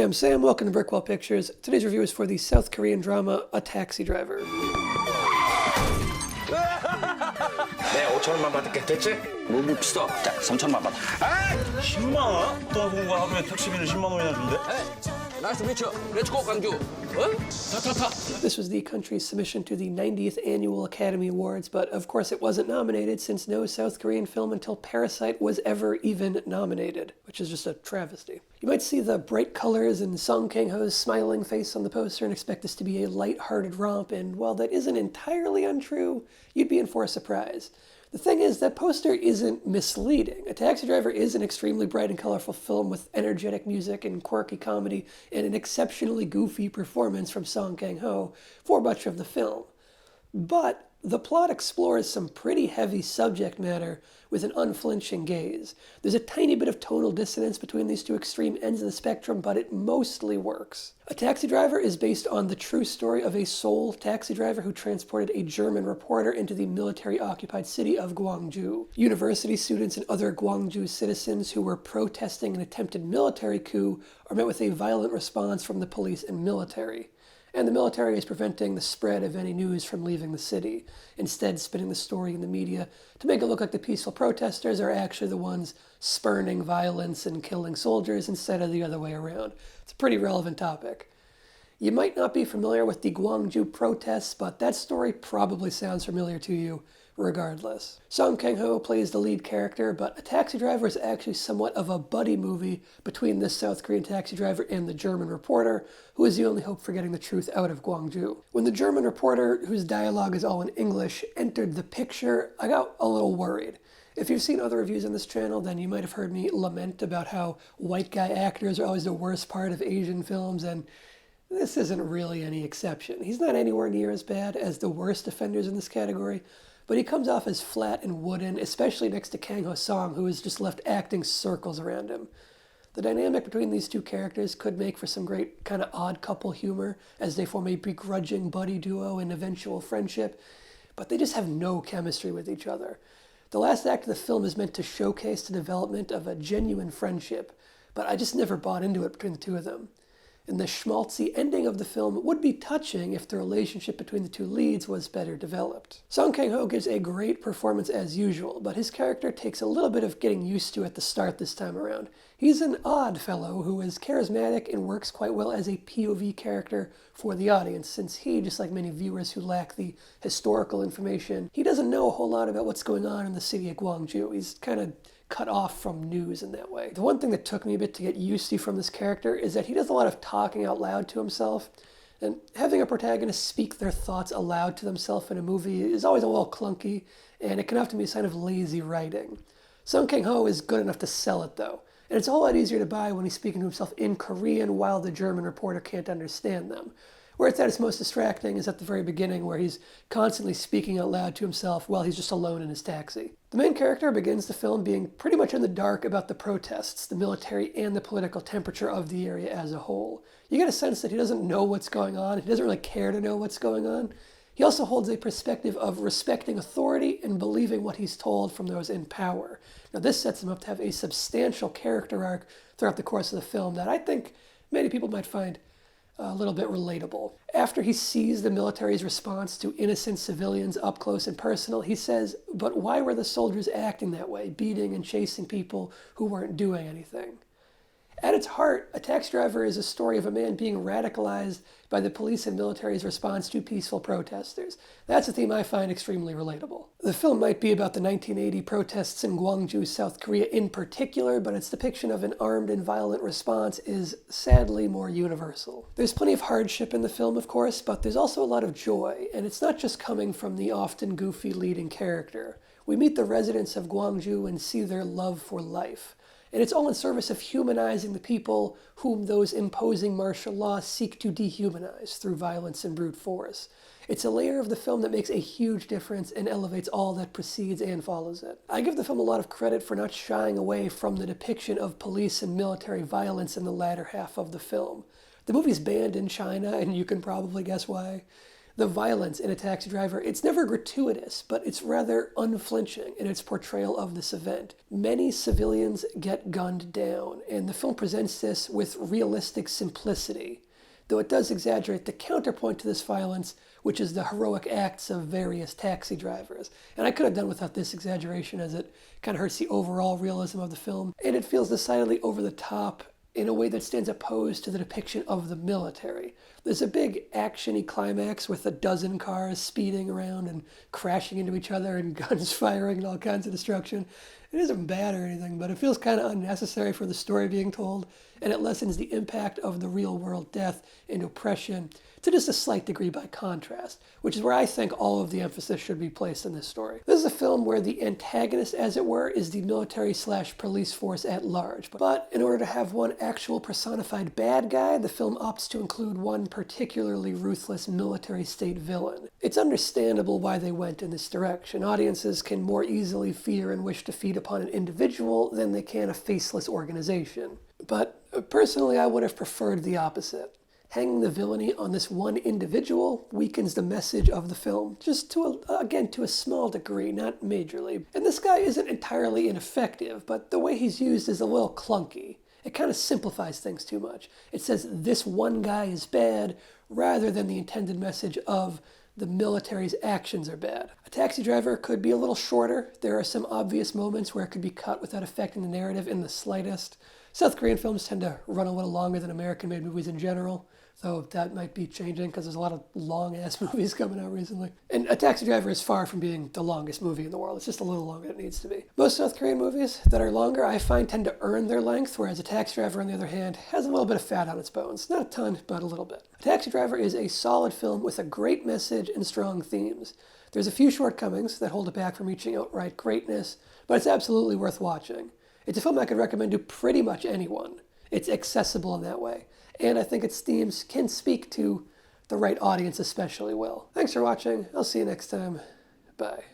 I'm Sam, welcome to Brickwall Pictures. Today's review is for the South Korean drama, A Taxi Driver. 내가 5천원만 받을게, 됐지? 뭐 비싸? 자, 3천만 받아. 아! 10만 원? 도와본거 하루에 택시비를 10만 원이나 준대? 나이스 미츠. 렛츠고 광주. 타. This was the country's submission to the 90th Annual Academy Awards, but of course it wasn't nominated since no South Korean film until Parasite was ever even nominated, which is just a travesty. You might see the bright colors and Kang-ho's smiling face on the poster and expect this to be a light-hearted romp, and while that isn't entirely untrue, you'd be in for a surprise. The thing is, that poster isn't misleading. A Taxi Driver is an extremely bright and colorful film with energetic music and quirky comedy and an exceptionally goofy performance from Kang-ho for much of the film. But the plot explores some pretty heavy subject matter with an unflinching gaze. There's a tiny bit of tonal dissonance between these two extreme ends of the spectrum, but it mostly works. A Taxi Driver is based on the true story of a Seoul taxi driver who transported a German reporter into the military-occupied city of Gwangju. University students and other Gwangju citizens who were protesting an attempted military coup are met with a violent response from the police and military. And the military is preventing the spread of any news from leaving the city, instead spinning the story in the media to make it look like the peaceful protesters are actually the ones spurning violence and killing soldiers instead of the other way around. It's a pretty relevant topic. You might not be familiar with the Gwangju protests, but that story probably sounds familiar to you regardless. Kang-ho plays the lead character, but A Taxi Driver is actually somewhat of a buddy movie between this South Korean taxi driver and the German reporter, who is the only hope for getting the truth out of Gwangju. When the German reporter, whose dialogue is all in English, entered the picture, I got a little worried. If you've seen other reviews on this channel, then you might have heard me lament about how white guy actors are always the worst part of Asian films, and this isn't really any exception. He's not anywhere near as bad as the worst offenders in this category, but he comes off as flat and wooden, especially next to Kang-ho Song, who is just left acting circles around him. The dynamic between these two characters could make for some great kind of odd couple humor as they form a begrudging buddy duo and eventual friendship, but they just have no chemistry with each other. The last act of the film is meant to showcase the development of a genuine friendship, but I just never bought into it between the two of them. And the schmaltzy ending of the film would be touching if the relationship between the two leads was better developed. Kang-ho gives a great performance as usual, but his character takes a little bit of getting used to at the start this time around. He's an odd fellow who is charismatic and works quite well as a POV character for the audience, since he, just like many viewers who lack the historical information, he doesn't know a whole lot about what's going on in the city of Gwangju. He's kind of cut off from news in that way. The one thing that took me a bit to get used to from this character is that he does a lot of talking out loud to himself, and having a protagonist speak their thoughts aloud to themselves in a movie is always a little clunky, and it can often be a sign of lazy writing. Kang-ho is good enough to sell it though, and it's a whole lot easier to buy when he's speaking to himself in Korean while the German reporter can't understand them. Where it's at its most distracting is at the very beginning, where he's constantly speaking out loud to himself while he's just alone in his taxi. The main character begins the film being pretty much in the dark about the protests, the military, and the political temperature of the area as a whole. You get a sense that he doesn't know what's going on, he doesn't really care to know what's going on. He also holds a perspective of respecting authority and believing what he's told from those in power. Now this sets him up to have a substantial character arc throughout the course of the film that I think many people might find a little bit relatable. After he sees the military's response to innocent civilians up close and personal, he says, "But why were the soldiers acting that way, beating and chasing people who weren't doing anything?" At its heart, A Taxi Driver is a story of a man being radicalized by the police and military's response to peaceful protesters. That's a theme I find extremely relatable. The film might be about the 1980 protests in Gwangju, South Korea in particular, but its depiction of an armed and violent response is sadly more universal. There's plenty of hardship in the film, of course, but there's also a lot of joy, and it's not just coming from the often goofy leading character. We meet the residents of Gwangju and see their love for life. And it's all in service of humanizing the people whom those imposing martial laws seek to dehumanize through violence and brute force. It's a layer of the film that makes a huge difference and elevates all that precedes and follows it. I give the film a lot of credit for not shying away from the depiction of police and military violence in the latter half of the film. The movie's banned in China, and you can probably guess why. The violence in A Taxi Driver, it's never gratuitous, but it's rather unflinching in its portrayal of this event. Many civilians get gunned down, and the film presents this with realistic simplicity, though it does exaggerate the counterpoint to this violence, which is the heroic acts of various taxi drivers. And I could have done without this exaggeration, as it kind of hurts the overall realism of the film, and it feels decidedly over the top in a way that stands opposed to the depiction of the military. There's a big action-y climax with a dozen cars speeding around and crashing into each other and guns firing and all kinds of destruction. It isn't bad or anything, but it feels kind of unnecessary for the story being told, and it lessens the impact of the real-world death and oppression to just a slight degree by contrast, which is where I think all of the emphasis should be placed in this story. This is a film where the antagonist, as it were, is the military/police force at large. But in order to have one actual personified bad guy, the film opts to include one particularly ruthless military state villain. It's understandable why they went in this direction. Audiences can more easily fear and wish to feed upon an individual than they can a faceless organization. But personally, I would have preferred the opposite. Hanging the villainy on this one individual weakens the message of the film, just to a small degree, not majorly. And this guy isn't entirely ineffective, but the way he's used is a little clunky. It kind of simplifies things too much. It says this one guy is bad, rather than the intended message of the military's actions are bad. A Taxi Driver could be a little shorter. There are some obvious moments where it could be cut without affecting the narrative in the slightest. South Korean films tend to run a little longer than American-made movies in general, though that might be changing because there's a lot of long-ass movies coming out recently. And A Taxi Driver is far from being the longest movie in the world. It's just a little longer than it needs to be. Most South Korean movies that are longer, I find, tend to earn their length, whereas A Taxi Driver, on the other hand, has a little bit of fat on its bones. Not a ton, but a little bit. A Taxi Driver is a solid film with a great message and strong themes. There's a few shortcomings that hold it back from reaching outright greatness, but it's absolutely worth watching. It's a film I could recommend to pretty much anyone. It's accessible in that way, and I think its themes can speak to the right audience especially well. Thanks for watching. I'll see you next time. Bye.